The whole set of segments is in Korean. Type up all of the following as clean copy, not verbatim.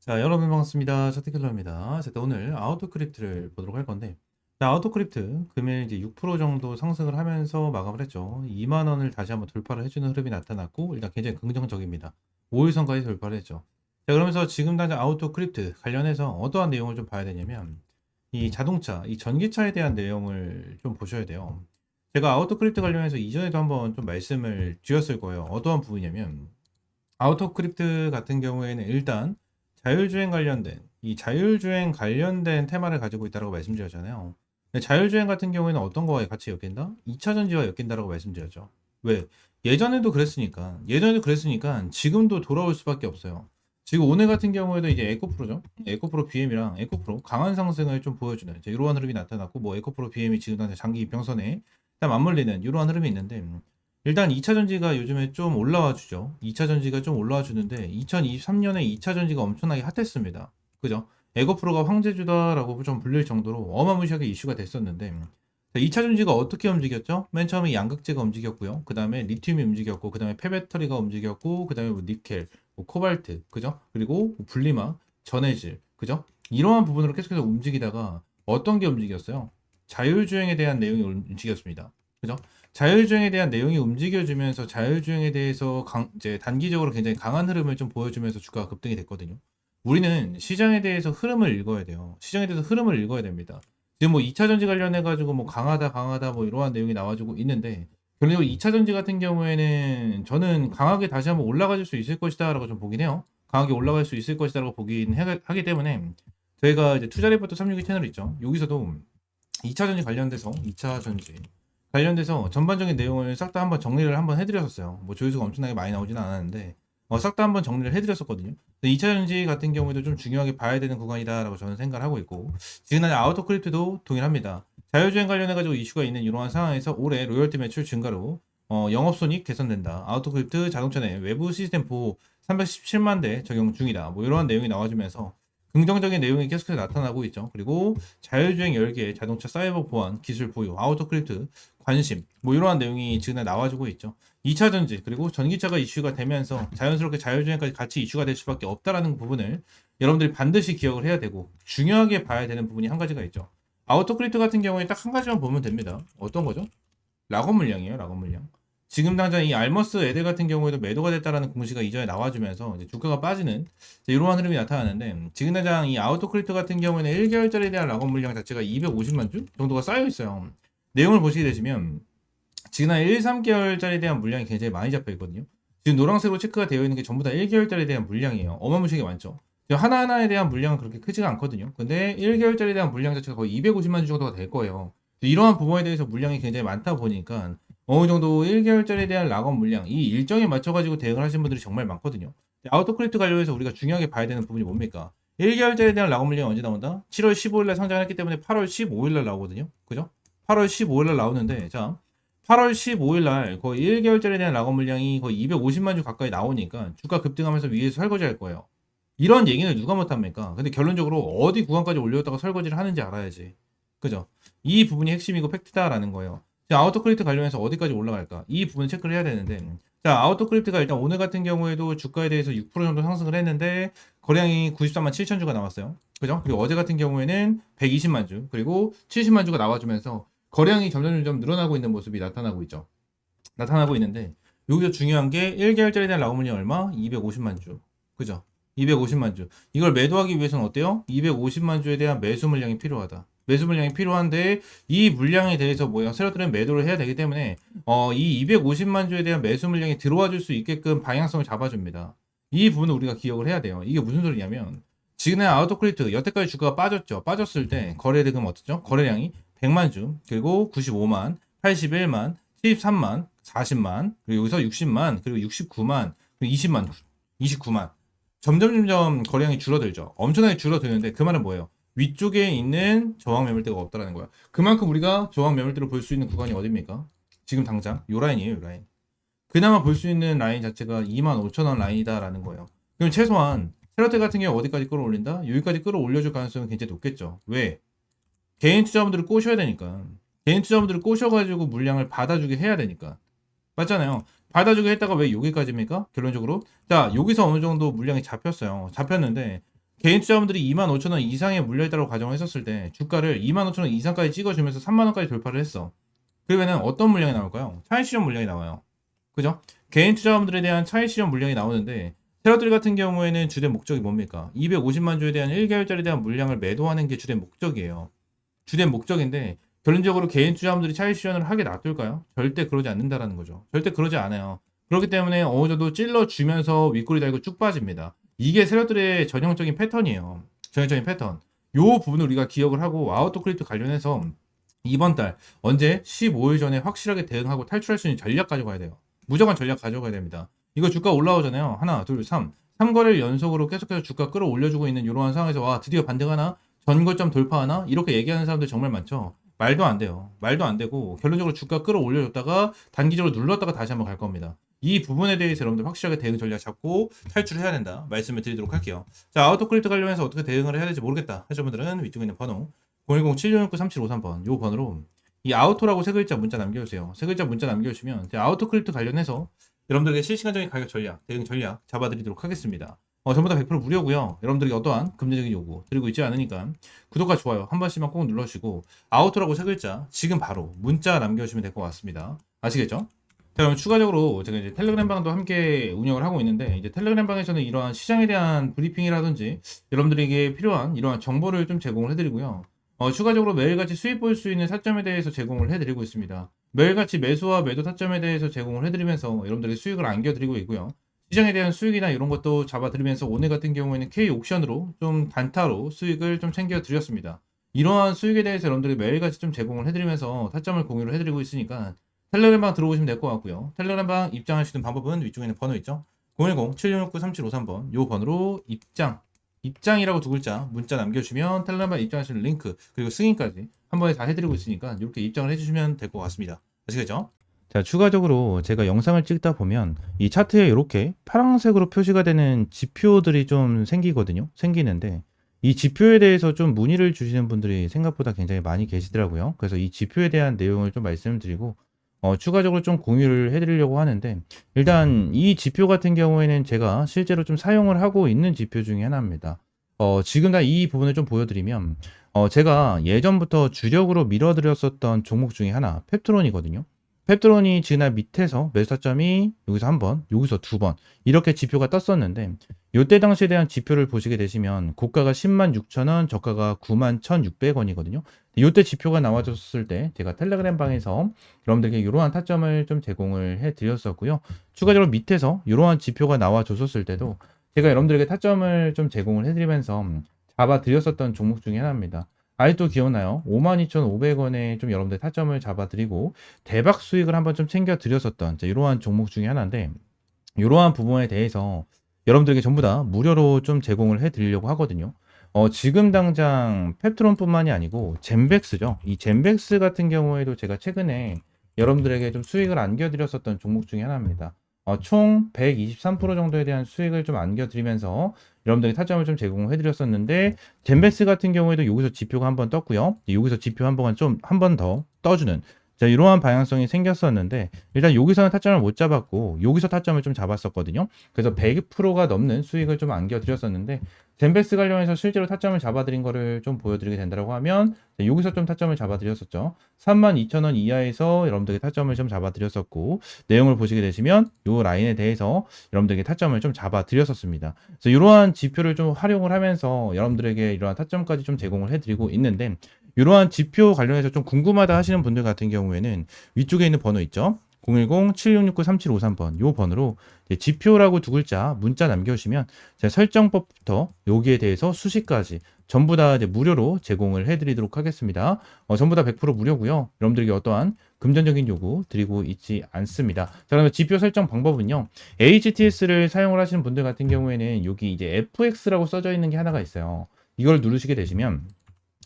자, 여러분 반갑습니다. 차트킬러입니다. 자, 오늘 아우토크립트를 보도록 할 건데, 자, 아우토크립트 금일 이제 6% 정도 상승을 하면서 마감을 했죠. 2만 원을 다시 한번 돌파를 해주는 흐름이 나타났고, 일단 굉장히 긍정적입니다. 5일선까지 돌파를 했죠. 자, 그러면서 지금 당장 아우토크립트 관련해서 어떠한 내용을 좀 봐야 되냐면, 이 자동차, 이 전기차에 대한 내용을 좀 보셔야 돼요. 제가 아우토크립트 관련해서 이전에도 한번 좀 말씀을 드렸을 거예요. 어떠한 부분이냐면, 아우토크립트 같은 경우에는 일단 자율주행 관련된 이 자율주행 관련된 테마를 가지고 있다고 말씀드렸잖아요. 근데 자율주행 같은 경우에는 어떤 거와 같이 엮인다? 2차 전지와 엮인다라고 말씀드렸죠. 왜? 예전에도 그랬으니까 지금도 돌아올 수밖에 없어요. 지금 오늘 같은 경우에도 이제 에코프로죠. 에코프로 BM이랑 에코프로 강한 상승을 좀 보여주는 이제 이러한 흐름이 나타났고, 뭐 에코프로 BM이 지금 당장 장기 이평선에 딱 맞물리는 이러한 흐름이 있는데, 일단 2차 전지가 요즘에 좀 올라와 주죠. 2차 전지가 좀 올라와 주는데 2023년에 2차 전지가 엄청나게 핫했습니다. 그죠? 에거프로가 황제주다라고 좀 불릴 정도로 어마무시하게 이슈가 됐었는데, 2차 전지가 어떻게 움직였죠? 맨 처음에 양극재가 움직였고요. 그 다음에 리튬이 움직였고, 그 다음에 폐배터리가 움직였고, 그 다음에 뭐 니켈, 뭐 코발트, 그죠? 그리고 뭐 분리막, 전해질, 그죠? 이러한 부분으로 계속해서 움직이다가 어떤 게 움직였어요? 자율주행에 대한 내용이 움직였습니다. 그죠? 자율주행에 대한 내용이 움직여주면서 자율주행에 대해서 이제 단기적으로 굉장히 강한 흐름을 좀 보여주면서 주가가 급등이 됐거든요. 우리는 시장에 대해서 흐름을 읽어야 돼요. 시장에 대해서 흐름을 읽어야 됩니다. 지금 뭐 2차 전지 관련해가지고 뭐 강하다 뭐 이러한 내용이 나와주고 있는데, 결국 2차 전지 같은 경우에는 저는 강하게 다시 한번 올라갈 수 있을 것이다 라고 좀 보긴 해요. 강하게 올라갈 수 있을 것이다 라고 보긴 하기 때문에, 저희가 이제 투자 리포트 362 채널 있죠. 여기서도 2차 전지 관련돼서 2차 전지 관련돼서 전반적인 내용을 싹 다 한번 정리를 한번 해드렸었어요. 뭐 조회수가 엄청나게 많이 나오지는 않았는데 싹 다 한번 정리를 해드렸었거든요. 2차 전지 같은 경우에도 좀 중요하게 봐야 되는 구간이다라고 저는 생각을 하고 있고, 지금 아우토 크립트도 동일합니다. 자율주행 관련해가지고 이슈가 있는 이러한 상황에서 올해 로열티 매출 증가로 영업손익 개선된다. 아우토 크립트 자동차 내 외부 시스템 보호 317만 대 적용 중이다. 뭐 이러한 내용이 나와주면서 긍정적인 내용이 계속해서 나타나고 있죠. 그리고 자율주행 열개, 자동차 사이버 보안, 기술 보유, 아우토크립트 관심, 뭐 이러한 내용이 지금 나와주고 있죠. 2차 전지 그리고 전기차가 이슈가 되면서 자연스럽게 자율주행까지 같이 이슈가 될 수밖에 없다라는 부분을 여러분들이 반드시 기억을 해야 되고, 중요하게 봐야 되는 부분이 한 가지가 있죠. 아우토크립트 같은 경우에 딱 한 가지만 보면 됩니다. 어떤 거죠? 락업 물량이에요, 락업 물량. 지금 당장 이 알머스 애들 같은 경우에도 매도가 됐다라는 공시가 이전에 나와주면서 이제 주가가 빠지는 이제 이러한 흐름이 나타나는데, 지금 당장 이 아우토크립트 같은 경우에는 1개월짜리에 대한 락업 물량 자체가 250만 주 정도가 쌓여 있어요. 내용을 보시게 되시면 지금 한 1, 3개월짜리에 대한 물량이 굉장히 많이 잡혀 있거든요. 지금 노란색으로 체크가 되어 있는 게 전부 다 1개월짜리에 대한 물량이에요. 어마무시하게 많죠. 지금 하나하나에 대한 물량은 그렇게 크지가 않거든요. 근데 1개월짜리에 대한 물량 자체가 거의 250만 주 정도가 될 거예요. 이러한 부분에 대해서 물량이 굉장히 많다 보니까 어느 정도 1개월짜리에 대한 락업 물량, 이 일정에 맞춰가지고 대응을 하신 분들이 정말 많거든요. 아우토크립트 관련해서 우리가 중요하게 봐야 되는 부분이 뭡니까? 1개월짜리에 대한 락업 물량이 언제 나온다? 7월 15일날 상장을 했기 때문에 8월 15일날 나오거든요. 그죠? 8월 15일날 나오는데, 자, 8월 15일날 거의 1개월짜리에 대한 락업 물량이 거의 250만 주 가까이 나오니까 주가 급등하면서 위에서 설거지 할 거예요. 이런 얘기는 누가 못합니까? 근데 결론적으로 어디 구간까지 올렸다가 설거지를 하는지 알아야지. 그죠? 이 부분이 핵심이고 팩트다라는 거예요. 자, 아우토크립트 관련해서 어디까지 올라갈까? 이 부분 체크를 해야 되는데, 자, 아우토크립트가 일단 오늘 같은 경우에도 주가에 대해서 6% 정도 상승을 했는데, 거래량이 93만 7천 주가 나왔어요. 그죠? 그리고 어제 같은 경우에는 120만 주, 그리고 70만 주가 나와주면서 거래량이 점점 늘어나고 있는 모습이 나타나고 있죠. 나타나고 있는데, 여기서 중요한 게 1개월짜리에 대한 라고 물량 얼마? 250만 주. 그죠? 250만 주. 이걸 매도하기 위해서는 어때요? 250만 주에 대한 매수 물량이 필요하다. 매수 물량이 필요한데, 이 물량에 대해서 뭐야? 세력들은 매도를 해야 되기 때문에 이 250만 주에 대한 매수 물량이 들어와 줄 수 있게끔 방향성을 잡아줍니다. 이 부분을 우리가 기억을 해야 돼요. 이게 무슨 소리냐면, 지금의 아우토크립트 여태까지 주가가 빠졌죠. 빠졌을 때 거래 대금 어떻죠? 거래량이 100만 주, 그리고 95만, 81만, 73만, 40만, 그리고 여기서 60만, 그리고 69만, 그리고 20만, 29만. 점점 거래량이 줄어들죠. 엄청나게 줄어드는데, 그 말은 뭐예요? 위쪽에 있는 저항 매물대가 없다라는 거야. 그만큼 우리가 저항 매물대를 볼 수 있는 구간이 어딥니까? 지금 당장 요 라인이에요, 요 라인. 그나마 볼 수 있는 라인 자체가 25,000원 라인이다라는 거예요. 그럼 최소한 세력대 같은 경우 어디까지 끌어올린다? 여기까지 끌어올려줄 가능성은 굉장히 높겠죠. 왜? 개인 투자분들을 꼬셔야 되니까. 개인 투자분들을 꼬셔가지고 물량을 받아주게 해야 되니까. 맞잖아요. 받아주게 했다가 왜 여기까지입니까? 결론적으로. 자, 여기서 어느 정도 물량이 잡혔어요. 잡혔는데, 개인 투자자분들이 25,000원 이상의 물려있다고 가정을 했었을 때 주가를 25,000원 이상까지 찍어주면서 3만원까지 돌파를 했어. 그러면은 어떤 물량이 나올까요? 차익 실현 물량이 나와요. 그죠? 개인 투자자분들에 대한 차익 실현 물량이 나오는데 테라들이 같은 경우에는 주된 목적이 뭡니까? 250만 주에 대한 1개월짜리 대한 물량을 매도하는 게 주된 목적이에요. 주된 목적인데 결론적으로 개인 투자자분들이 차익 실현을 하게 놔둘까요? 절대 그러지 않는다라는 거죠. 절대 그러지 않아요. 그렇기 때문에 어느 정도 찔러주면서 윗꼬리 달고 쭉 빠집니다. 이게 세력들의 전형적인 패턴이에요. 전형적인 패턴. 요 부분을 우리가 기억을 하고 아우토 크립토 관련해서 이번 달 언제 15일 전에 확실하게 대응하고 탈출할 수 있는 전략 가져가야 돼요. 무조건 전략 가져가야 됩니다. 이거 주가 올라오잖아요. 하나, 둘, 3. 3거래를 연속으로 계속해서 주가 끌어올려주고 있는 이러한 상황에서 와 드디어 반등하나? 전고점 돌파하나? 이렇게 얘기하는 사람들 정말 많죠. 말도 안 돼요. 말도 안 되고 결론적으로 주가 끌어올려줬다가 단기적으로 눌렀다가 다시 한번 갈 겁니다. 이 부분에 대해서 여러분들 확실하게 대응 전략 잡고 탈출을 해야 된다 말씀을 드리도록 할게요. 자, 아우토 크립토 관련해서 어떻게 대응을 해야 될지 모르겠다 하시는 분들은 위쪽에 있는 번호 010-7669-3753번 요 번호로 이 아우토라고 세 글자 문자 남겨주세요. 세 글자 문자 남겨주시면 이제 아우토 크립토 관련해서 여러분들에게 실시간적인 가격 전략, 대응 전략 잡아드리도록 하겠습니다. 전부 다 100% 무료고요. 여러분들에게 어떠한 금전적인 요구 드리고 있지 않으니까 구독과 좋아요 한 번씩만 꼭 눌러주시고 아우토라고 세 글자 지금 바로 문자 남겨주시면 될 것 같습니다. 아시겠죠? 자, 그럼 추가적으로 제가 이제 텔레그램 방도 함께 운영을 하고 있는데 이제 텔레그램 방에서는 이러한 시장에 대한 브리핑이라든지 여러분들에게 필요한 이러한 정보를 좀 제공을 해드리고요. 추가적으로 매일같이 수익 볼 수 있는 타점에 대해서 제공을 해드리고 있습니다. 매일같이 매수와 매도 타점에 대해서 제공을 해드리면서 여러분들에게 수익을 안겨드리고 있고요. 시장에 대한 수익이나 이런 것도 잡아드리면서 오늘 같은 경우에는 K 옥션으로 좀 단타로 수익을 좀 챙겨드렸습니다. 이러한 수익에 대해서 여러분들이 매일같이 좀 제공을 해드리면서 타점을 공유를 해드리고 있으니까 텔레그램방 들어오시면 될 것 같고요. 텔레그램방 입장하시는 방법은 위쪽에 있는 번호 있죠? 010-7669-3753번 요 번호로 입장이라고 두 글자 문자 남겨주시면 텔레그램방 입장하시는 링크 그리고 승인까지 한 번에 다 해드리고 있으니까 이렇게 입장을 해주시면 될 것 같습니다. 아시겠죠? 자, 추가적으로 제가 영상을 찍다 보면 이 차트에 이렇게 파란색으로 표시가 되는 지표들이 좀 생기는데 이 지표에 대해서 좀 문의를 주시는 분들이 생각보다 굉장히 많이 계시더라고요. 그래서 이 지표에 대한 내용을 좀 말씀드리고 추가적으로 좀 공유를 해드리려고 하는데 일단 이 지표 같은 경우에는 제가 실제로 좀 사용을 하고 있는 지표 중에 하나입니다. 지금 다 이 부분을 좀 보여드리면 제가 예전부터 주력으로 밀어드렸었던 종목 중에 하나 펩트론이거든요. 펩트론이 지난 밑에서 매수 타점이 여기서 한 번, 여기서 두 번 이렇게 지표가 떴었는데 이때 당시에 대한 지표를 보시게 되시면 고가가 106,000원, 저가가 91,600원이거든요. 이때 지표가 나와줬을 때 제가 텔레그램 방에서 여러분들께 이러한 타점을 좀 제공을 해드렸었고요. 추가적으로 밑에서 이러한 지표가 나와줬었을 때도 제가 여러분들에게 타점을 좀 제공을 해드리면서 잡아드렸었던 종목 중에 하나입니다. 아직도 기억나요? 52,500원에 좀 여러분들 타점을 잡아드리고 대박 수익을 한번 좀 챙겨드렸었던 이러한 종목 중에 하나인데 이러한 부분에 대해서 여러분들에게 전부 다 무료로 좀 제공을 해드리려고 하거든요. 지금 당장 펩트론뿐만이 아니고 젠백스죠. 이 젠백스 같은 경우에도 제가 최근에 여러분들에게 좀 수익을 안겨드렸었던 종목 중에 하나입니다. 총 123% 정도에 대한 수익을 좀 안겨드리면서 여러분들이 타점을 좀 제공을 해드렸었는데 젠베스 같은 경우에도 여기서 지표가 한번 떴고요. 여기서 지표 한 번 더 떠주는 이러한 방향성이 생겼었는데 일단 여기서는 타점을 못 잡았고 여기서 타점을 좀 잡았었거든요. 그래서 100%가 넘는 수익을 좀 안겨드렸었는데 젠베스 관련해서 실제로 타점을 잡아드린 거를 좀 보여드리게 된다고 하면 여기서 좀 타점을 잡아드렸었죠. 32,000원 이하에서 여러분들에게 타점을 좀 잡아드렸었고 내용을 보시게 되시면 이 라인에 대해서 여러분들에게 타점을 좀 잡아드렸었습니다. 그래서 이러한 지표를 좀 활용을 하면서 여러분들에게 이러한 타점까지 좀 제공을 해드리고 있는데 이러한 지표 관련해서 좀 궁금하다 하시는 분들 같은 경우에는 위쪽에 있는 번호 있죠? 010-7669-3753번 요 번호로 지표라고 두 글자 문자 남겨주시면 제가 설정법부터 여기에 대해서 수식까지 전부 다 무료로 제공을 해드리도록 하겠습니다. 전부 다 100% 무료고요. 여러분들에게 어떠한 금전적인 요구 드리고 있지 않습니다. 자, 그러면 지표 설정 방법은요. HTS를 사용을 하시는 분들 같은 경우에는 여기 이제 FX라고 써져 있는 게 하나가 있어요. 이걸 누르시게 되시면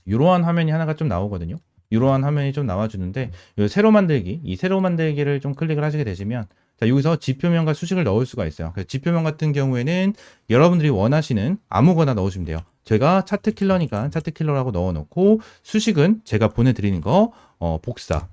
이러한 화면이 하나가 좀 나오거든요. 이러한 화면이 좀 나와주는데 새로 만들기, 이 새로 만들기를 좀 클릭을 하시게 되시면 자, 여기서 지표명과 수식을 넣을 수가 있어요. 그래서 지표명 같은 경우에는 여러분들이 원하시는 아무거나 넣으시면 돼요. 제가 차트킬러니까 차트킬러라고 넣어놓고 수식은 제가 보내드리는 거 복사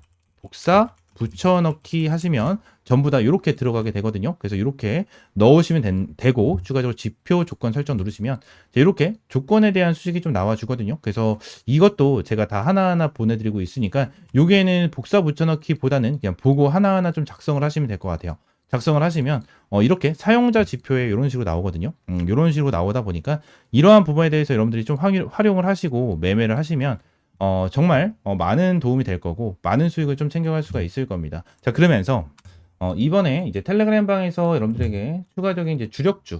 붙여넣기 하시면 전부 다 이렇게 들어가게 되거든요. 그래서 이렇게 넣으시면 되고 추가적으로 지표 조건 설정 누르시면 이렇게 조건에 대한 수식이 좀 나와주거든요. 그래서 이것도 제가 다 하나하나 보내드리고 있으니까 여기에는 복사 붙여넣기보다는 그냥 보고 하나하나 좀 작성을 하시면 될 것 같아요. 작성을 하시면 이렇게 사용자 지표에 이런 식으로 나오거든요. 이런 식으로 나오다 보니까 이러한 부분에 대해서 여러분들이 좀 활용을 하시고 매매를 하시면 정말 많은 도움이 될 거고 많은 수익을 좀 챙겨갈 수가 있을 겁니다. 자, 그러면서 이번에 이제 텔레그램 방에서 여러분들에게 추가적인 이제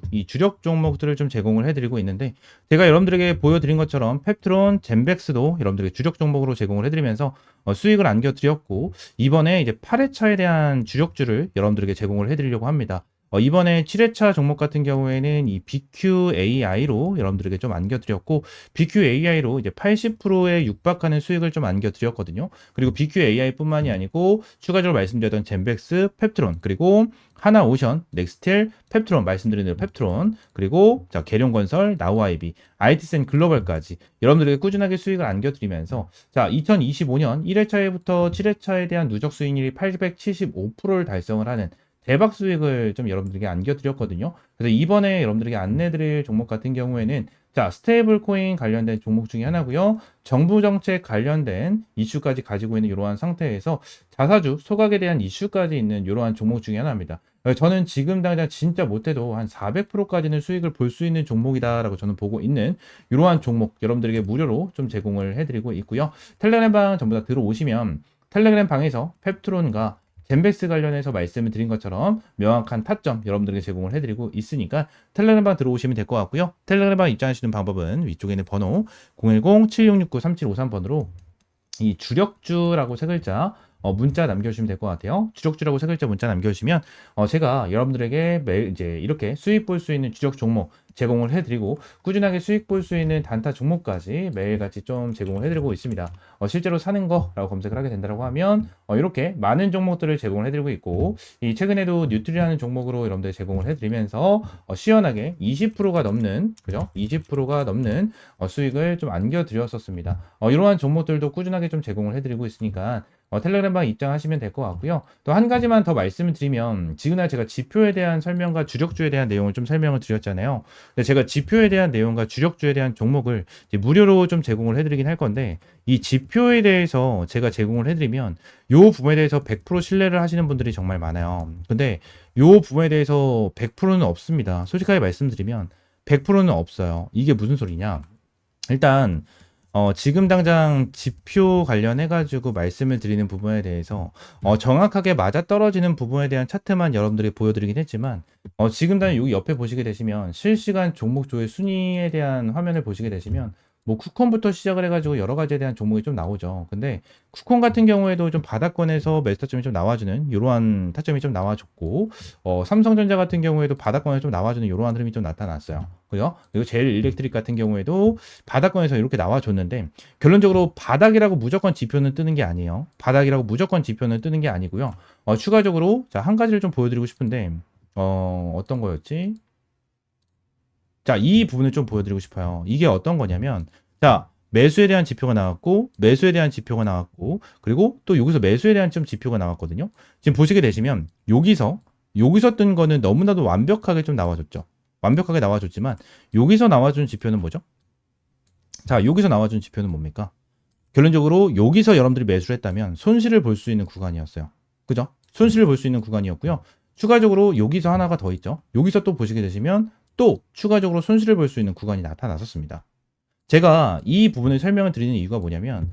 이 주력 종목들을 좀 제공을 해드리고 있는데 제가 여러분들에게 보여드린 것처럼 펩트론, 젠백스도 여러분들에게 주력 종목으로 제공을 해드리면서 수익을 안겨드렸고 이번에 이제 8회차에 대한 주력주를 여러분들에게 제공을 해드리려고 합니다. 이번에 7회차 종목 같은 경우에는 이 BQAI로 여러분들에게 좀 안겨드렸고 BQAI로 이제 80%에 육박하는 수익을 좀 안겨드렸거든요. 그리고 BQAI뿐만이 아니고 추가적으로 말씀드렸던 젠백스, 펩트론, 그리고 하나오션, 넥스틸, 펩트론 말씀드린 대로 펩트론, 그리고 자 계룡건설, 나우아이비, IT센 글로벌까지 여러분들에게 꾸준하게 수익을 안겨드리면서 자 2025년 1회차에부터 7회차에 대한 누적 수익률이 875%를 달성을 하는 대박 수익을 좀 여러분들에게 안겨드렸거든요. 그래서 이번에 여러분들에게 안내드릴 종목 같은 경우에는 자 스테이블 코인 관련된 종목 중에 하나고요. 정부 정책 관련된 이슈까지 가지고 있는 이러한 상태에서 자사주 소각에 대한 이슈까지 있는 이러한 종목 중에 하나입니다. 저는 지금 당장 진짜 못해도 한 400%까지는 수익을 볼 수 있는 종목이다라고 저는 보고 있는 이러한 종목 여러분들에게 무료로 좀 제공을 해드리고 있고요. 텔레그램 방 전부 다 들어오시면 텔레그램 방에서 펩트론과 젠백스 관련해서 말씀을 드린 것처럼 명확한 타점 여러분들에게 제공을 해드리고 있으니까 텔레그램방 들어오시면 될 것 같고요. 텔레그램방 입장하시는 방법은 위쪽에 있는 번호 010-7669-3753번으로 이 주력주라고 세 글자 문자 남겨주시면 될 것 같아요. 주력주라고 세 글자 문자 남겨주시면 제가 여러분들에게 매일 이제 이렇게 수익 볼 수 있는 주력 종목 제공을 해드리고 꾸준하게 수익 볼 수 있는 단타 종목까지 매일같이 좀 제공을 해드리고 있습니다. 실제로 사는 거라고 검색을 하게 된다고 하면 이렇게 많은 종목들을 제공을 해드리고 있고 이 최근에도 뉴트리라는 종목으로 여러분들 제공을 해드리면서 시원하게 20%가 넘는 그죠? 20%가 넘는 수익을 좀 안겨드렸었습니다. 이러한 종목들도 꾸준하게 좀 제공을 해드리고 있으니까 텔레그램방 입장하시면 될 것 같고요. 또 한 가지만 더 말씀을 드리면 지금날 제가 지표에 대한 설명과 주력주에 대한 내용을 좀 설명을 드렸잖아요. 근데 제가 지표에 대한 내용과 주력주에 대한 종목을 이제 무료로 좀 제공을 해드리긴 할 건데 이 지표에 대해서 제가 제공을 해드리면 요 부분에 대해서 100% 신뢰를 하시는 분들이 정말 많아요. 근데 요 부분에 대해서 100%는 없습니다. 솔직하게 말씀드리면 100%는 없어요. 이게 무슨 소리냐? 일단 지금 당장 지표 관련해가지고 말씀을 드리는 부분에 대해서 정확하게 맞아떨어지는 부분에 대한 차트만 여러분들이 보여드리긴 했지만 지금 당장 여기 옆에 보시게 되시면 실시간 종목 조회 순위에 대한 화면을 보시게 되시면 뭐 쿠콘부터 시작을 해가지고 여러 가지에 대한 종목이 좀 나오죠. 근데 쿠콘 같은 경우에도 좀 바닥권에서 매수 타점이 좀 나와주는 이러한 타점이 좀 나와줬고 삼성전자 같은 경우에도 바닥권에서 좀 나와주는 이러한 흐름이 좀 나타났어요. 그리고 제일 일렉트릭 같은 경우에도 바닥권에서 이렇게 나와줬는데 결론적으로 바닥이라고 무조건 지표는 뜨는 게 아니에요. 바닥이라고 무조건 지표는 뜨는 게 아니고요. 추가적으로 자, 한 가지를 좀 보여드리고 싶은데 어떤 거였지? 자, 이 부분을 좀 보여드리고 싶어요. 이게 어떤 거냐면, 자, 매수에 대한 지표가 나왔고, 매수에 대한 지표가 나왔고, 그리고 또 여기서 매수에 대한 좀 지표가 나왔거든요. 지금 보시게 되시면, 여기서 뜬 거는 너무나도 완벽하게 좀 나와줬죠. 완벽하게 나와줬지만, 여기서 나와준 지표는 뭐죠? 자, 여기서 나와준 지표는 뭡니까? 결론적으로 여기서 여러분들이 매수를 했다면 손실을 볼 수 있는 구간이었어요. 그죠? 손실을 볼 수 있는 구간이었고요. 추가적으로 여기서 하나가 더 있죠. 여기서 또 보시게 되시면 또 추가적으로 손실을 볼 수 있는 구간이 나타났었습니다. 제가 이 부분을 설명을 드리는 이유가 뭐냐면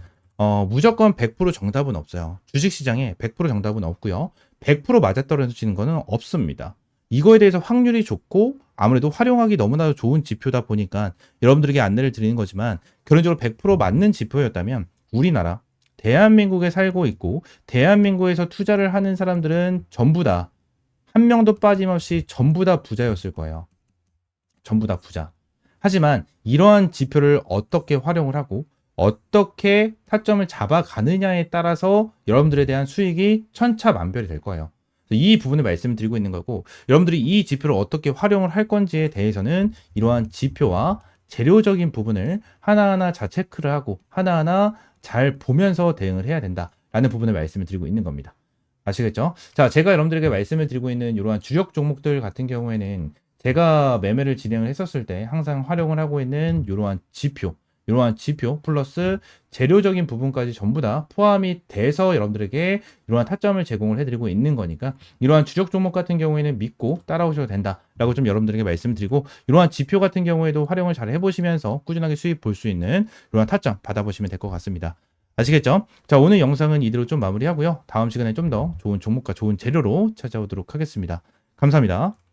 무조건 100% 정답은 없어요. 주식시장에 100% 정답은 없고요. 100% 맞아떨어지는 거는 없습니다. 이거에 대해서 확률이 좋고 아무래도 활용하기 너무나도 좋은 지표다 보니까 여러분들에게 안내를 드리는 거지만 결론적으로 100% 맞는 지표였다면 우리나라 대한민국에 살고 있고 대한민국에서 투자를 하는 사람들은 전부 다 한 명도 빠짐없이 전부 다 부자였을 거예요. 전부 다 부자. 하지만 이러한 지표를 어떻게 활용을 하고 어떻게 타점을 잡아가느냐에 따라서 여러분들에 대한 수익이 천차만별이 될 거예요. 이 부분을 말씀드리고 있는 거고 여러분들이 이 지표를 어떻게 활용을 할 건지에 대해서는 이러한 지표와 재료적인 부분을 하나하나 잘 체크를 하고 하나하나 잘 보면서 대응을 해야 된다라는 부분을 말씀을 드리고 있는 겁니다. 아시겠죠? 자, 제가 여러분들에게 말씀을 드리고 있는 이러한 주력 종목들 같은 경우에는 제가 매매를 진행을 했었을 때 항상 활용을 하고 있는 이러한 지표 플러스 재료적인 부분까지 전부 다 포함이 돼서 여러분들에게 이러한 타점을 제공을 해드리고 있는 거니까 이러한 주력 종목 같은 경우에는 믿고 따라오셔도 된다라고 좀 여러분들에게 말씀드리고 이러한 지표 같은 경우에도 활용을 잘 해보시면서 꾸준하게 수익 볼 수 있는 이러한 타점 받아보시면 될 것 같습니다. 아시겠죠? 자, 오늘 영상은 이대로 좀 마무리하고요. 다음 시간에 좀 더 좋은 종목과 좋은 재료로 찾아오도록 하겠습니다. 감사합니다.